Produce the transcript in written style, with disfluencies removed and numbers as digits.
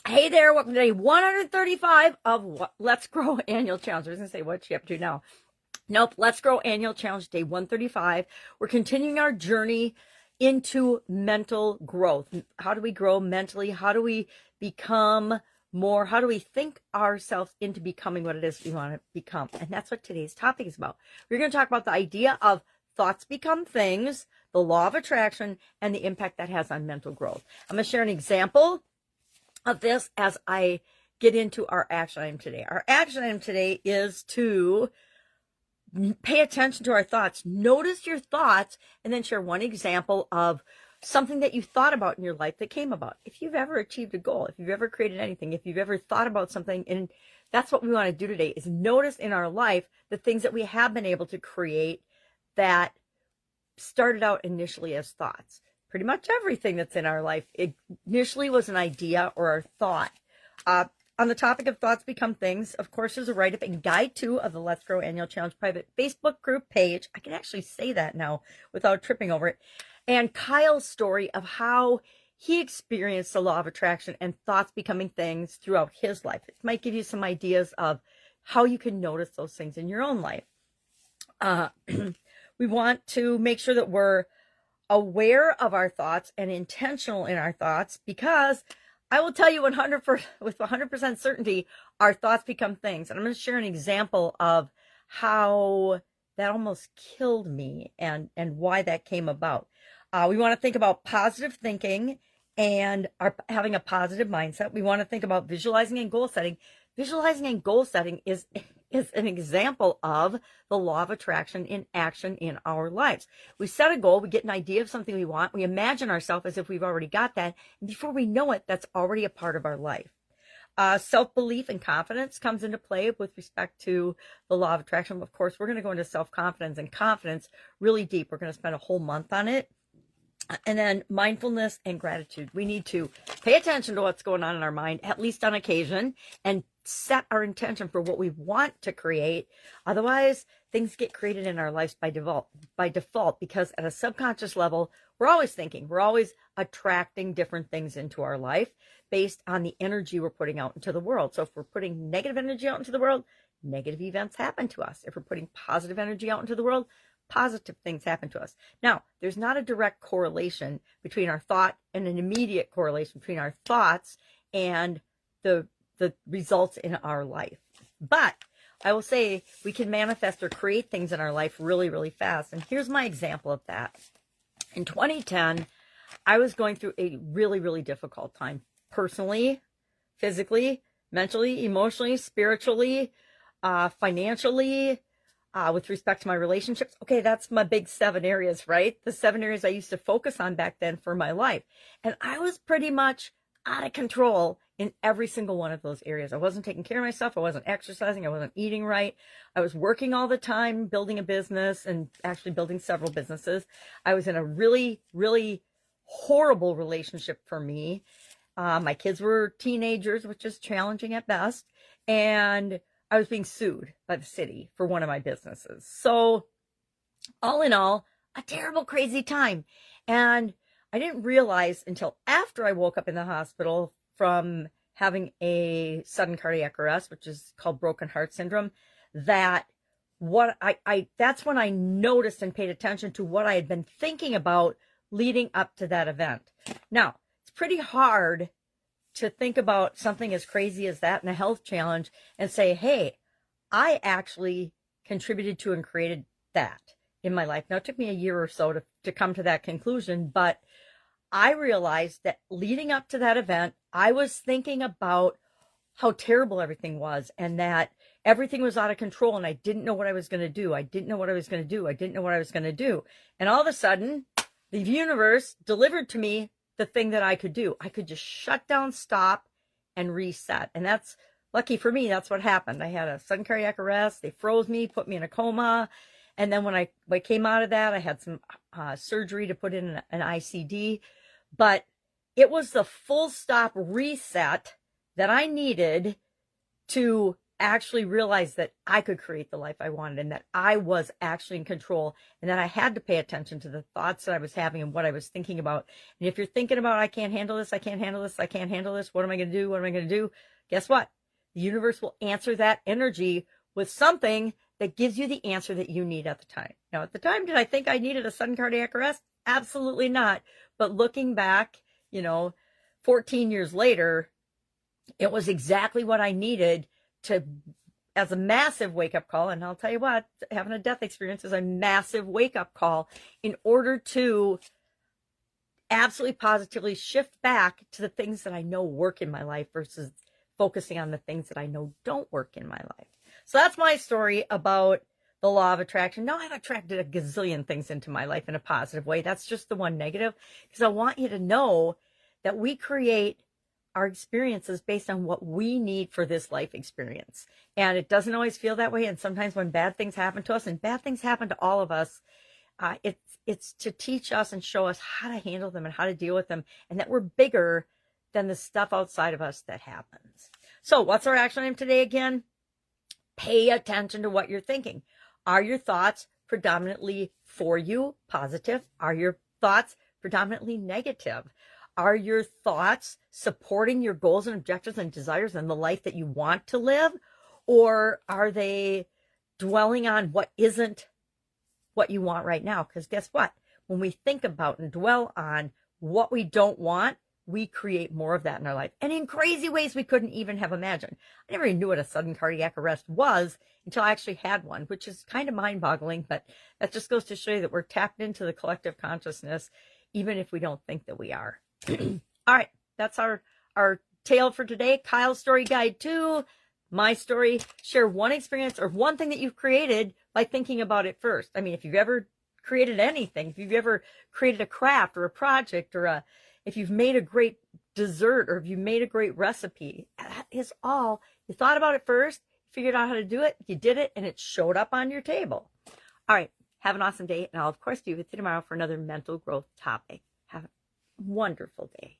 Hey there, welcome to day 135 of Let's Grow Annual Challenge. I was going to say, what's she up to now? Nope, Let's Grow Annual Challenge, day 135. We're continuing our journey into mental growth. How do we grow mentally? How do we become more? How do we think ourselves into becoming what it is we want to become? And that's what today's topic is about. We're going to talk about the idea of thoughts become things, the law of attraction, and the impact that has on mental growth. I'm going to share an example of this as I get into our action item today. Our action item today is to pay attention to our thoughts. Notice your thoughts and then share one example of something that you thought about in your life that came about. If you've ever achieved a goal, if you've ever created anything, if you've ever thought about something, and that's what we want to do today, is notice in our life the things that we have been able to create that started out initially as thoughts. Pretty much everything that's in our life initially was an idea or a thought. On the topic of thoughts become things, of course, there's a write-up in Guide 2 of the Let's Grow Annual Challenge private Facebook group page. I can actually say that now without tripping over it. And Kyle's story of how he experienced the law of attraction and thoughts becoming things throughout his life. It might give you some ideas of how you can notice those things in your own life. We want to make sure that we're aware of our thoughts and intentional in our thoughts, because I will tell you with 100% certainty, our thoughts become things. And I'm going to share an example of how that almost killed me and why that came about. We want to think about positive thinking and having a positive mindset. We want to think about visualizing and goal setting. Visualizing and goal setting is an example of the law of attraction in action in our lives. We set a goal, we get an idea of something we want, we imagine ourselves as if we've already got that, and before we know it, that's already a part of our life. Self-belief and confidence comes into play with respect to the law of attraction. Of course, we're going to go into self-confidence and confidence really deep. We're going to spend a whole month on it. And then mindfulness and gratitude. We need to pay attention to what's going on in our mind, at least on occasion, and set our intention for what we want to create. Otherwise, things get created in our lives by default, because at a subconscious level, we're always thinking, we're always attracting different things into our life based on the energy we're putting out into the world. So if we're putting negative energy out into the world, negative events happen to us. If we're putting positive energy out into the world, positive things happen to us. Now, there's not a direct correlation between our thought and an immediate correlation between our thoughts and the results in our life. But I will say we can manifest or create things in our life really, really fast. And here's my example of that. In 2010, I was going through a really, really difficult time personally, physically, mentally, emotionally, spiritually, financially, with respect to my relationships. Okay, that's my big 7 areas, right? The 7 areas I used to focus on back then for my life. And I was pretty much out of control in every single one of those areas. I wasn't taking care of myself. I wasn't exercising. I wasn't eating right. I was working all the time, building a business and actually building several businesses. I was in a really, really horrible relationship for me. My kids were teenagers, which is challenging at best. And I was being sued by the city for one of my businesses. So all in all, a terrible, crazy time. And I didn't realize until after I woke up in the hospital from having a sudden cardiac arrest, which is called broken heart syndrome, that that's when I noticed and paid attention to what I had been thinking about leading up to that event. Now, it's pretty hard to think about something as crazy as that in a health challenge and say, hey, I actually contributed to and created that in my life. Now, it took me a year or so to come to that conclusion, but I realized that leading up to that event, I was thinking about how terrible everything was and that everything was out of control and I didn't know what I was going to do. I didn't know what I was going to do. I didn't know what I was going to do. And all of a sudden, the universe delivered to me the thing that I could do. I could just shut down, stop, and reset. And that's lucky for me. That's what happened. I had a sudden cardiac arrest. They froze me, put me in a coma. And then when I came out of that, I had some surgery to put in an ICD. But it was the full stop reset that I needed to actually realized that I could create the life I wanted and that I was actually in control and that I had to pay attention to the thoughts that I was having and what I was thinking about. And if you're thinking about, I can't handle this, I can't handle this, I can't handle this, what am I going to do? What am I going to do? Guess what? The universe will answer that energy with something that gives you the answer that you need at the time. Now, at the time, did I think I needed a sudden cardiac arrest? Absolutely not. But looking back, 14 years later, it was exactly what I needed as a massive wake-up call. And I'll tell you what, having a death experience is a massive wake-up call in order to absolutely positively shift back to the things that I know work in my life versus focusing on the things that I know don't work in my life. So that's my story about the law of attraction. Now I've attracted a gazillion things into my life in a positive way. That's just the one negative, because I want you to know that we create our experiences based on what we need for this life experience. And it doesn't always feel that way. And sometimes when bad things happen to us, and bad things happen to all of us, it's to teach us and show us how to handle them and how to deal with them, and that we're bigger than the stuff outside of us that happens. So what's our action item today again? Pay attention to what you're thinking. Are your thoughts predominantly for you, positive? Are your thoughts predominantly negative? Are your thoughts supporting your goals and objectives and desires and the life that you want to live? Or are they dwelling on what isn't what you want right now? Because guess what? When we think about and dwell on what we don't want, we create more of that in our life. And in crazy ways we couldn't even have imagined. I never even knew what a sudden cardiac arrest was until I actually had one, which is kind of mind-boggling, but that just goes to show you that we're tapped into the collective consciousness, even if we don't think that we are. All right, that's our tale for today. Kyle's story guide 2, my story. Share one experience or one thing that you've created by thinking about it first. I mean, if you've ever created anything, if you've ever created a craft or a project, or if you've made a great dessert, or if you made a great recipe, that is all. You thought about it first, figured out how to do it, you did it, and it showed up on your table. All right, have an awesome day, and I'll of course be with you tomorrow for another mental growth topic. Have a wonderful day.